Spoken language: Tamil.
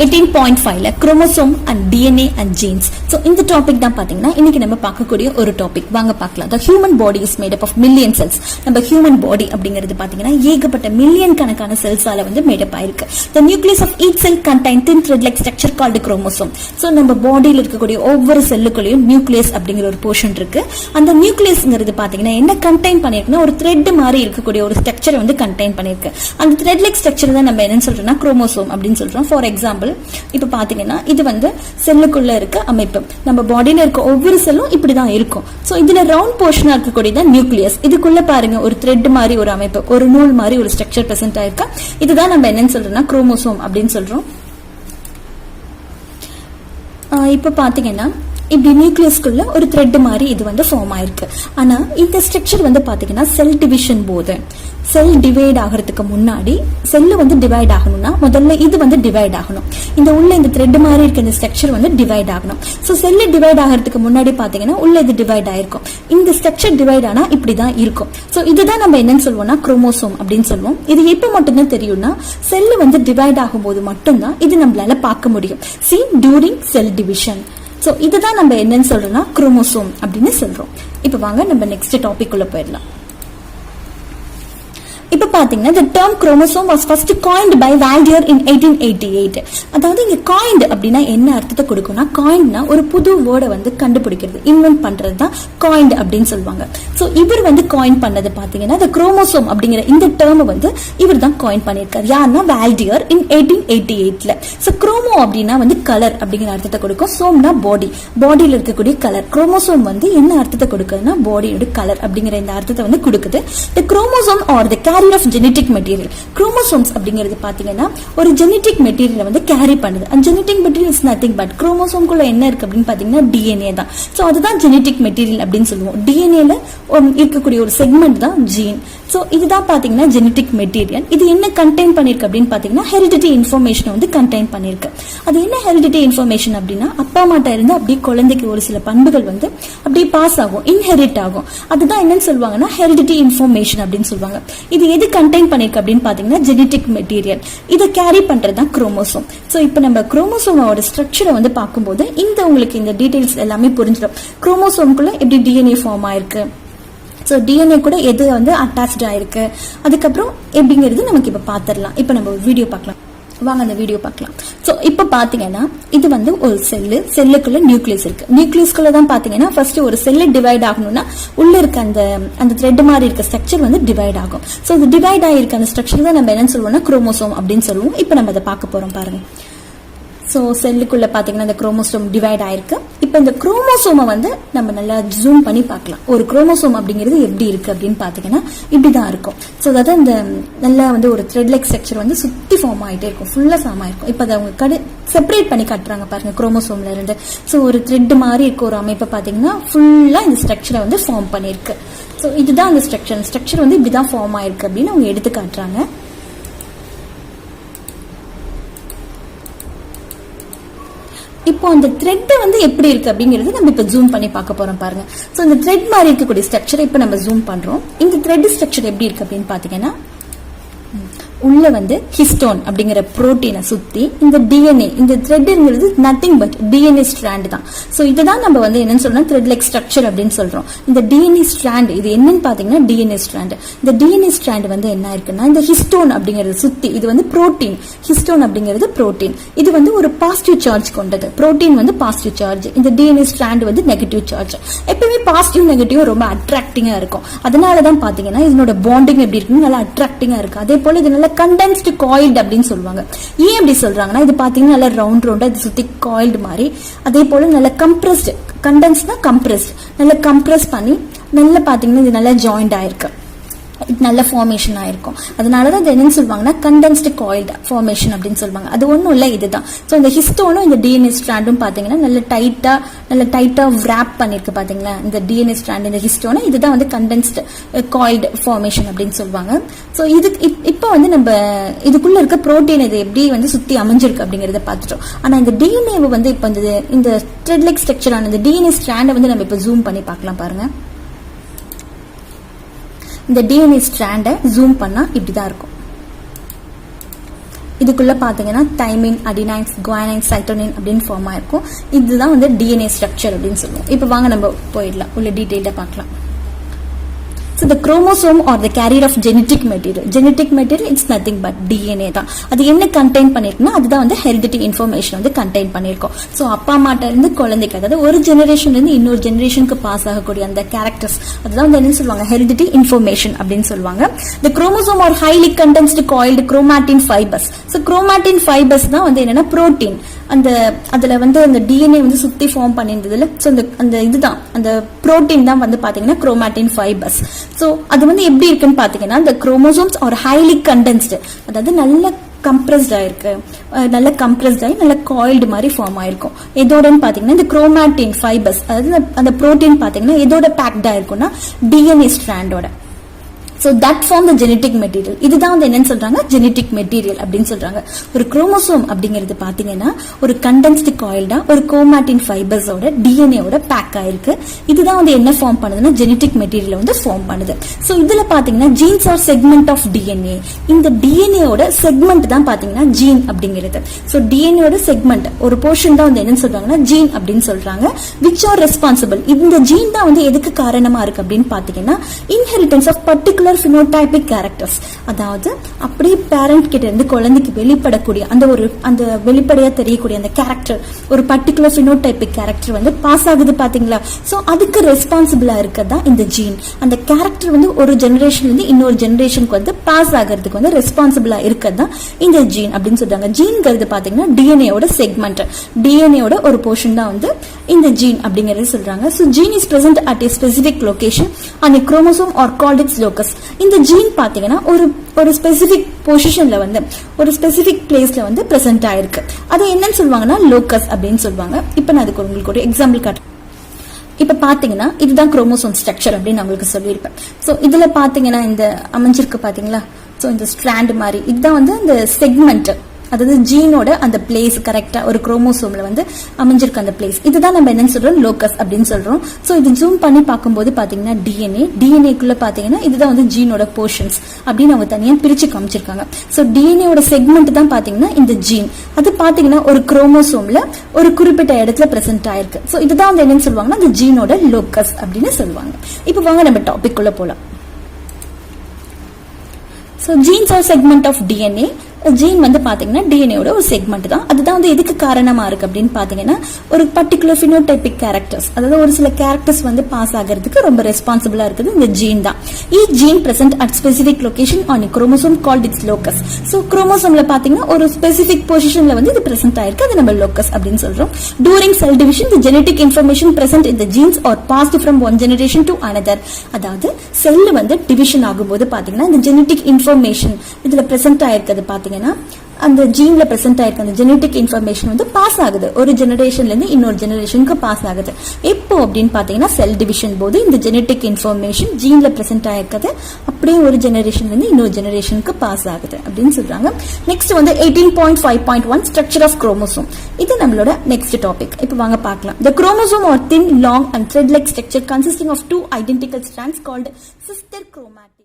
18.5ல chromosome and DNA and genes. So இந்த டாபிக் தான் பாத்தீங்கன்னா இன்னைக்கு நம்ம பார்க்கக்கூடிய ஒரு டாபிக். வாங்க பார்க்கலாம். The human body is made up of million cells. நம்ம ஹியூமன் பாடி அப்படிங்கிறது பாத்தீங்கன்னா ஏகப்பட்ட மில்லியன் கணக்கான செல்ஸால வந்து மேடப் ஆயிருக்கு. The nucleus of each cell contain thin thread-like structure called chromosome. So நம்ம பாடியில் இருக்கக்கூடிய ஒவ்வொரு செல்லுக்குள்ளேயும் நியூக்ளியஸ் அப்படிங்கிற ஒரு போர்ஷன் இருக்கு. அந்த நியூக்ளியஸ்ங்கிறது பாத்தீங்கன்னா என்ன கண்டெயின் பண்ணிருக்குன்னா ஒரு த்ரெட் மாதிரி இருக்கக்கூடிய ஒரு ஸ்ட்ரக்சரை வந்து கண்டெயின் பண்ணிருக்கு. அந்த த்ரெட்-லைக் ஸ்ட்ரக்சர் தான் நம்ம என்ன சொல்றோம்னா குரோமோசோம் அப்படின்னு சொல்றோம். ஃபார் எக்ஸாம்பிள் இப்ப பாத்தீங்கன்னா இது வந்து செல்லுக்குள்ள இருக்க அமைப்பு. நம்ம பாடியில இருக்க ஒவ்வொரு செல்லும் இப்படிதான் இருக்கும். சோ இதுல ரவுண்ட் போர்ஷனா இருக்கக்கூடியதான் நியூக்ளியஸ். இதுக்குள்ள பாருங்க ஒரு த்ரெட் மாதிரி ஒரு அமைப்பு, ஒரு நூல் மாதிரி ஒரு ஸ்ட்ரக்சர் பிரசன்ட் ஆயிருக்கா. இதுதான் நம்ம என்னன்னு சொல்றோம்னா குரோமோசோம் அப்படின்னு சொல்றோம். இப்ப பாத்தீங்கன்னா இப்படி நியூக்ளியஸ்குள்ள ஒரு த்ரெட் மாதிரி இது வந்து ஃபார்ம் ஆயிருக்கு. ஆனா இந்த ஸ்ட்ரக்சர் வந்து பாத்தீங்கன்னா செல் டிவிஷன் போது செல் டிவைட் ஆகிறதுக்கு முன்னாடி செல் வந்து டிவைட் ஆகணும்னா முதல்ல இது வந்து டிவைட் ஆகணும். இந்த உள்ள இந்த த்ரெட் மாதிரி இருக்க இந்த ஸ்ட்ரக்சர் வந்து டிவைட் ஆகணும். சோ செல் டிவைட் ஆகிறதுக்கு முன்னாடி பாத்தீங்கன்னா உள்ள இது டிவைட் ஆயிருக்கும். இந்த ஸ்ட்ரக்சர் டிவைட் ஆனா இப்படிதான் இருக்கும். சோ இதுதான் நம்ம என்னன்னு சொல்லுவோம்னா குரோமோசோம் அப்படின்னு சொல்லுவோம். இது எப்ப மட்டும்தான் தெரியும்னா செல் வந்து டிவைட் ஆகும்போது மட்டும்தான் இது நம்மளால பார்க்க முடியும். See during cell division. So இதுதான் நம்ம என்னன்னு சொல்றோம்னா குரோமோசோம் அப்படின்னு சொல்றோம். இப்ப வாங்க நம்ம நெக்ஸ்ட் டாபிக் உள்ள போயிடலாம். இப்ப பாத்தீங்கன்னா the term chromosome was first coined by Valdier in 1888. அதாவது இங்க coined அப்படின்னா என்ன அர்த்தத்தை கொடுக்கும்னா coinedனா ஒரு புது வேர்டை வந்து கண்டுபிடிக்கிறது, இன்வென்ட் பண்றது தான் coined அப்படின்னு சொல்லுவாங்க. சோ இவர் வந்து coin பண்ணது பாத்தீங்கன்னா the chromosome அப்படிங்கிற இந்த டேர்ம் வந்து இவர் தான் coin பண்ணிருக்காரு. யாருன்னா Valdier in 1888ல. சோ குரோமோ அப்படின்னா வந்து கலர் அப்படிங்கிற அர்த்தத்தை கொடுக்கும். சோம்னா பாடி, பாடியில இருக்கக்கூடிய கலர். குரோமோசோம் வந்து என்ன அர்த்தத்தை கொடுக்குதுன்னா பாடியோட கலர் அப்படிங்கிற இந்த அர்த்தத்தை வந்து கொடுக்குது. The chromosome or the of genetic material. Chromosomes அப்படிங்கிறது பாத்தீங்கன்னா ஒரு ஜெனெடிக் மெட்டீரியலை வந்து கேரி பண்ணுது. அந்த genetic material is nothing but குரோமோசோம்குள்ள என்ன இருக்கு அப்படின்னு பாத்தீங்கன்னா டிஎன்ஏ தான். சோ அதுதான் ஜெனெடிக் மெட்டீரியல் அப்படின்னு சொல்லுவோம். டிஎன்ஏல இருக்கக்கூடிய ஒரு செக்மெண்ட் தான் ஜீன். சோ இதுதான் பாத்தீங்கன்னா ஜெனெடிக் மெட்டீரியல். இது என்ன கண்டெயின் பண்ணிருக்கு அப்படின்னு பாத்தீங்கன்னா ஹெரிடிட்டி இன்ஃபர்மேஷன் வந்து கண்டெயின் பண்ணிருக்கு. அது என்ன ஹெரிடிட்டி இன்ஃபர்மேஷன் அப்படின்னா அப்பா அம்மாட்ட இருந்து அப்படியே குழந்தைக்கு ஒரு சில பண்புகள் வந்து அப்படியே பாஸ் ஆகும், இன்ஹெரிட் ஆகும். அதுதான் என்னன்னு சொல்லுவாங்கன்னா ஹெரிடிட்டி இன்ஃபர்மேஷன் அப்படின்னு சொல்லுவாங்க. இது எது கண்டெயின் பண்ணிருக்கு அப்படின்னு பாத்தீங்கன்னா ஜெனெடிக் மெட்டீரியல். இதை கேரி பண்றதுதான் குரோமோசோம். சோ இப்போ நம்ம குரோமோசோமோட ஸ்ட்ரக்சரை வந்து பார்க்கும்போது இந்த உங்களுக்கு இந்த டீடைல்ஸ் எல்லாமே புரிஞ்சிடும். குரோமோசோம்குள்ள எப்படி டிஎன்ஏ ஃபார்ம் ஆயிருக்கு, சோ டிஎன்ஏ கூட எது வந்து அட்டாச்ட் ஆயிருக்கு, அதுக்கப்புறம் எப்படிங்கிறது நமக்கு இப்ப பாத்திரலாம். இப்ப நம்ம ஒரு வீடியோ பார்க்கலாம். வாங்க அந்த வீடியோ பார்க்கலாம். சோ இப்ப பாத்தீங்கன்னா இது வந்து ஒரு செல்லுக்குள்ள நியூக்ளியஸ் இருக்கு. நியூக்ளியஸ்குள்ள தான் பாத்தீங்கன்னா ஃபர்ஸ்ட் ஒரு செல்லு டிவைட் ஆகணும்னா உள்ள இருக்க அந்த த்ரெட் மாதிரி இருக்க ஸ்ட்ரக்சர் வந்து டிவைட் ஆகும். சோ இது டிவைட் ஆகிருக்க அந்த ஸ்ட்ரக்சர் தான் நம்ம என்ன சொல்லுவோம்னா குரோமோசோம் அப்படின்னு சொல்லுவோம். இப்ப நம்ம அதை பார்க்க போறோம் பாருங்க. சோ செல்லுக்குள்ள பாத்தீங்கன்னா இந்த குரோமோசோம் டிவைட் ஆயிருக்கு. இப்ப இந்த குரோமோசோமை வந்து நம்ம நல்லா ஜூம் பண்ணி பார்க்கலாம். ஒரு குரோமோசோம் அப்படிங்கிறது எப்படி இருக்கு அப்படின்னு பாத்தீங்கன்னா இப்படிதான் இருக்கும். சோ அதாவது இந்த நல்லா வந்து ஒரு த்ரெட் லைக் ஸ்ட்ரக்சர் வந்து சுத்தி ஃபார்ம் ஆயிட்டே இருக்கும், ஃபுல்லா ஃபார்ம் ஆயிருக்கும். இப்ப அதை அவங்க செப்பரேட் பண்ணி காட்டுறாங்க பாருங்க குரோமோசோம்ல இருந்து. சோ ஒரு த்ரெட் மாதிரி இருக்க ஒரு அமைப்பை பாத்தீங்கன்னா ஃபுல்லா இந்த ஸ்ட்ரக்சரை வந்து ஃபார்ம் பண்ணிருக்கு. சோ இதுதான் அந்த ஸ்ட்ரக்சர் வந்து இப்படிதான் ஃபார்ம் ஆயிருக்கு அப்படின்னு அவங்க எடுத்து காட்டுறாங்க. இப்போ அந்த த்ரெட் வந்து எப்படி இருக்கு அப்படிங்கிறது நம்ம இப்ப ஜூம் பண்ணி பார்க்க போறோம் பாருங்க. சோ இந்த த்ரெட் மாதிரி இருக்கக்கூடிய ஸ்ட்ரக்சர் இப்ப நம்ம ஜூம் பண்றோம். இந்த த்ரெட் ஸ்ட்ரக்சர் எப்படி இருக்கு அப்படின்னு பாத்தீங்கன்னா உள்ள வந்து ஹிஸ்டோன் அப்படிங்கிற புரோட்டீனை சுத்தி இந்த டிஎன்ஏ, இந்த த்ரெட்ங்கிறது நத்திங் பட் டிஎன்ஏ ஸ்ட்ராண்ட் தான். சோ இதுதான் நம்ம வந்து என்னன்னு சொல்றோம் த்ரெட் லைக் ஸ்ட்ரக்சர் அப்படின்னு சொல்றோம். இந்த டிஎன்ஏ ஸ்ட்ராண்ட் இது என்னன்னு பாத்தீங்கன்னா டிஎன்ஏ ஸ்ட்ராண்ட். இந்த டிஎன்ஏ ஸ்ட்ராண்ட் வந்து என்ன இருக்குன்னா இந்த ஹிஸ்டோன் அப்படிங்கிறது சுத்தி இது வந்து புரோட்டீன். ஹிஸ்டோன் அப்படிங்கிறது புரோட்டீன். இது வந்து ஒரு பாசிட்டிவ் சார்ஜ் கொண்டது. புரோட்டீன் வந்து பாசிட்டிவ் சார்ஜ், இந்த டிஎன்ஏ ஸ்ட்ராண்ட் வந்து நெகட்டிவ் சார்ஜ். எப்பவுமே பாசிட்டிவ் நெகட்டிவ் ரொம்ப அட்ராக்டிங்கா இருக்கும். அதனாலதான் பாத்தீங்கன்னா இதனோட பாண்டிங் எப்படி இருக்குன்னு நல்லா அட்ராக்டிங்கா இருக்கு. அதே போல இது நல்லா கண்டென்ஸ்டு காயில்டு அப்படின்னு சொல்லுவாங்க. ஏன் அப்படி சொல்றாங்கன்னா இது பாத்தீங்கன்னா நல்லா ரவுண்டா இது சுத்தி காயில்டு மாதிரி. அதே போல நல்ல கம்ப்ரஸ்டு, கண்டென்ஸ்னா கம்ப்ரஸ்ட், நல்லா கம்ப்ரஸ் பண்ணி நல்லா பாத்தீங்கன்னா இது நல்லா ஜாயிண்ட் ஆயிருக்கு, நல்ல ஃபார்மேஷன் ஆயிருக்கும். அதனாலதான் இது என்னன்னு சொல்லுவாங்கன்னா கண்டென்ஸ்டு காயில்டு ஃபார்மேஷன் அப்படின்னு சொல்லுவாங்க. அது ஒண்ணும் இல்ல, இதுதான். சோ இந்த ஹிஸ்டோனும் இந்த டிஎன்ஏ ஸ்ட்ராண்டும் பாத்தீங்கன்னா நல்ல டைட்டா wrap பண்ணிருக்கு பாத்தீங்களா இந்த டிஎன்ஏ ஸ்ட்ராண்ட், இந்த ஹிஸ்டோன். இதுதான் வந்து கண்டென்ஸ்டு காயில்டு ஃபார்மேஷன் அப்படின்னு சொல்லுவாங்க. சோ இது இப்ப வந்து நம்ம இதுக்குள்ள இருக்க புரோட்டீன் இது எப்படி வந்து சுத்தி அமைஞ்சிருக்கு அப்படிங்கறத பாத்துட்டோம். ஆனா இந்த டிஎன்ஏ வந்து இப்ப இந்த த்ரெட் லைக் ஸ்ட்ரக்சரான இந்த டிஎன்ஏ ஸ்ட்ராண்டை வந்து நம்ம இப்ப ஜூம் பண்ணி பார்க்கலாம் பாருங்க. இந்த டிஎன்ஏ ஸ்ட்ராண்டை ஜூம் பண்ணா இப்படிதான் இருக்கும். இதுக்குள்ள பாத்தீங்கன்னா தைமின், அடினைன்ஸ், குவானைன்ஸ், சைட்டோனின் அப்படின்னு ஃபார்ம் ஆயிருக்கும். இதுதான் வந்து டிஎன்ஏ ஸ்ட்ரக்சர் அப்படின்னு சொல்லுவோம். இப்போ வாங்க நம்ம போயிடலாம், உள்ள டீடைலா பார்க்கலாம். So the chromosome or the carrier of genetic material. Genetic material it's nothing but DNA தான். அது என்ன கண்டெயின் பண்ணிருக்குன்னா அதுதான் வந்து ஹெரிடிட்டி இன்ஃபர்மேஷன் வந்து கண்டெயின் பண்ணிருக்கோம். ஸோ அப்பா அம்மாட்ட இருந்து குழந்தைக்கு, அதாவது ஒரு ஜெனரேஷன்ல இருந்து இன்னொரு ஜெனரேஷனுக்கு பாஸ் ஆகக்கூடிய அந்த கேரக்டர்ஸ் அதுதான் வந்து என்ன சொல்லுவாங்க, ஹெரிடிட்டி இன்ஃபர்மேஷன் அப்படின்னு சொல்லுவாங்க. The chromosome are highly condensed coiled chromatin fibers. So chromatin fibers தான் வந்து என்னன்னா புரோட்டீன், அந்த அதுல வந்து அந்த டிஎன்ஏ வந்து சுத்தி ஃபார்ம் பண்ணியிருந்ததுல, ஸோ அந்த இதுதான் அந்த புரோட்டீன் தான் வந்து பாத்தீங்கன்னா குரோமாட்டின் ஃபைபர்ஸ். ஸோ அது வந்து எப்படி இருக்குன்னு பாத்தீங்கன்னா இந்த குரோமோசோம்ஸ் ஆர் ஹைலி கண்டென்ஸ்டு, அதாவது நல்ல கம்ப்ரஸ்ட் ஆயிருக்கு, நல்ல கம்ப்ரஸ்ட் ஆகி நல்ல காயில்டு மாதிரி ஃபார்ம் ஆயிருக்கும். எதோடன்னு பாத்தீங்கன்னா இந்த குரோமாட்டின் ஃபைபர்ஸ், அதாவது அந்த புரோட்டீன் பாத்தீங்கன்னா எதோட பேக்டா இருக்கும்னா DNA ஸ்ட்ராண்டோட. So that form the genetic material. இதுதான் வந்து என்னன்னு சொல்றாங்க, ஜெனெட்டிக் மெட்டீரியல் அப்படின்னு சொல்றாங்க. ஒரு குரோமோசோம் அப்படிங்கிறது பாத்தீங்கன்னா ஒரு கண்டென்ஸ்டு காயில்டா ஒரு குரோமாட்டின் ஃபைபர்ஸோட டிஎன்ஏவோட பேக் ஆயிருக்கு. இதுதான் வந்து என்ன ஃபார்ம் பண்ணுதுன்னா ஜெனெட்டிக் மெட்டீரியல் வந்து ஃபார்ம் பண்ணுது. ஸோ இதுல பாத்தீங்கன்னா genes are segment of DNA. இந்த டிஎன்ஏவோட செக்மெண்ட் தான் பாத்தீங்கன்னா ஜீன் அப்படிங்கிறது. ஸோ டிஎன்ஏவோட செக்மெண்ட் ஒரு போர்ஷன் தான் வந்து என்னன்னு சொல்றாங்கன்னா ஜீன் அப்படின்னு சொல்றாங்க. விச் ஆர் ரெஸ்பான்சிபிள், இந்த ஜீன் தான் வந்து எதுக்கு காரணமா இருக்கு அப்படின்னு பாத்தீங்கன்னா inheritance of particular phenotypic characters. அதாவது அப்படியே பேரண்ட் கிட்ட இருந்து குழந்தைக்கு வெளிப்படக்கூடிய அந்த வெளிப்படையா தெரியக்கூடிய அந்த கேரக்டர், ஒரு பர்டிகுலர் phenotypic கேரக்டர் வந்து பாஸ் ஆகுது பாத்தீங்களா. சோ அதுக்கு ரெஸ்பான்சிபிளா இருக்கதா இந்த ஜீன். அந்த கேரக்டர் வந்து ஒரு ஜெனரேஷன்ல இருந்து இன்னொரு ஜெனரேஷனுக்கு வந்து பாஸ் ஆகிறதுக்கு வந்து ரெஸ்பான்சிபிளா இருக்கதா இந்த ஜீன் அப்படின்னு சொல்றாங்க. ஜீன்ங்கிறது பாத்தீங்கன்னா டிஎன்ஏவோட செக்மெண்ட், டிஎன்ஏவோட ஒரு போர்ஷன் தான் வந்து இந்த ஜீன் அப்படிங்கறது சொல்றாங்க. So gene is present at a specific location on a chromosome or called its locus. இந்த ஜீன் பாத்தீங்கன்னா ஒரு ஸ்பெசிபிக் பொசிஷன்ல வந்து ஒரு ஸ்பெசிபிக் பிளேஸ்ல வந்து பிரசன்ட் ஆயிருக்கு. அது என்னன்னு சொல்லுவாங்கன்னா லோக்கஸ் அப்படின்னு சொல்லுவாங்க. இப்ப நான் அதுக்கு உங்களுக்கு ஒரு எக்ஸாம்பிள் காட்டுறேன். இப்ப பாத்தீங்கன்னா இதுதான் குரோமோசோம் ஸ்ட்ரக்சர் அப்படின்னு உங்களுக்கு சொல்லியிருப்பேன். சோ இதுல பாத்தீங்கன்னா இந்த அமைஞ்சிருக்கு பாத்தீங்களா, சோ இந்த ஸ்ட்ராண்ட் மாதிரி இதுதான் வந்து இந்த செக்மெண்ட், அதாவது ஜீனோட அந்த பிளேஸ் கரெக்டா ஒரு குரோமோசோம்ல வந்து அமைஞ்சிருக்கு அந்த பிளேஸ். இதுதான் நம்ம என்னன்னு சொல்றோம், லோக்கஸ் அப்படின்னு சொல்றோம். சோ இது ஜூம் பண்ணி பார்க்கும்போது பாத்தீங்கன்னா டிஎன்ஏக்குள்ள பாத்தீங்கன்னா இதுதான் வந்து ஜீனோட போர்ஷன்ஸ் அப்படின்னு அவங்க தனியா பிரிச்சு காமிச்சிருக்காங்க. சோ டிஎன்ஏவோட செக்மெண்ட் தான் பாத்தீங்கன்னா இந்த ஜீன். அது பாத்தீங்கன்னா ஒரு குரோமோசோம்ல ஒரு குறிப்பிட்ட இடத்துல பிரசன்ட் ஆயிருக்கு. சோ இதுதான் வந்து என்னன்னு சொல்லுவாங்கன்னா அந்த ஜீனோட லோக்கஸ் அப்படின்னு சொல்லுவாங்க. இப்ப வாங்க நம்ம டாபிக் உள்ள போலாம். So genes are segment of DNA. Gene வந்து பாத்தீங்கன்னா டிஎன்ஏவோட ஒரு செக்மெண்ட் தான். அதுதான் வந்து எதுக்கு காரணமா இருக்கு அப்படின்னு பாத்தீங்கன்னா ஒரு பர்டிகுலர் phenotypic கேரக்டர்ஸ், அதாவது ஒரு சில கேரக்டர்ஸ் வந்து பாஸ் ஆகிறதுக்கு ரொம்ப ரெஸ்பான்சிபிளா இருக்குது இந்த ஜீன் தான். Each gene present at specific location on a chromosome called its locus. So குரோமோசோம்ல பாத்தீங்கன்னா ஒரு ஸ்பெசிபிக் பொசிஷன்ல வந்து இது பிரசன்ட் ஆயிருக்கு, அது நம்ம லோக்கஸ் அப்படின்னு சொல்றோம். During cell division the genetic information present in the genes are passed from one generation to another. அதாவது செல் வந்து டிவிஷன் ஆகும்போது பாத்தீங்கன்னா இந்த ஜெனெட்டிக் இன்ஃபர்மேஷன் இதுல பிரசன்ட் ஆயிருக்கிறது பாத்தீங்கன்னா அந்த ஜீன்ல பிரசன்ட் ஆயிருக்க அந்த ஜெனெட்டிக் இன்ஃபர்மேஷன் வந்து பாஸ் ஆகுது, ஒரு ஜெனரேஷன்ல இருந்து இன்னொரு ஜெனரேஷனுக்கு பாஸ் ஆகுது. எப்போ அப்படின்னு பாத்தீங்கன்னா செல் டிவிஷன் போது இந்த ஜெனெட்டிக் இன்ஃபர்மேஷன் ஜீன்ல பிரசன்ட் ஆயிருக்கிறது அப்படியே ஒரு ஜெனரேஷன்ல இருந்து இன்னொரு ஜெனரேஷனுக்கு பாஸ் ஆகுது அப்படின்னு சொல்றாங்க. நெக்ஸ்ட் வந்து 18.5.1 ஸ்ட்ரக்சர் ஆஃப் குரோமோசோம். இது நம்மளோட நெக்ஸ்ட் டாபிக். இப்போ வாங்க பார்க்கலாம். The chromosome or thin, long and thread-like structure consisting of two identical strands called sister chromatids.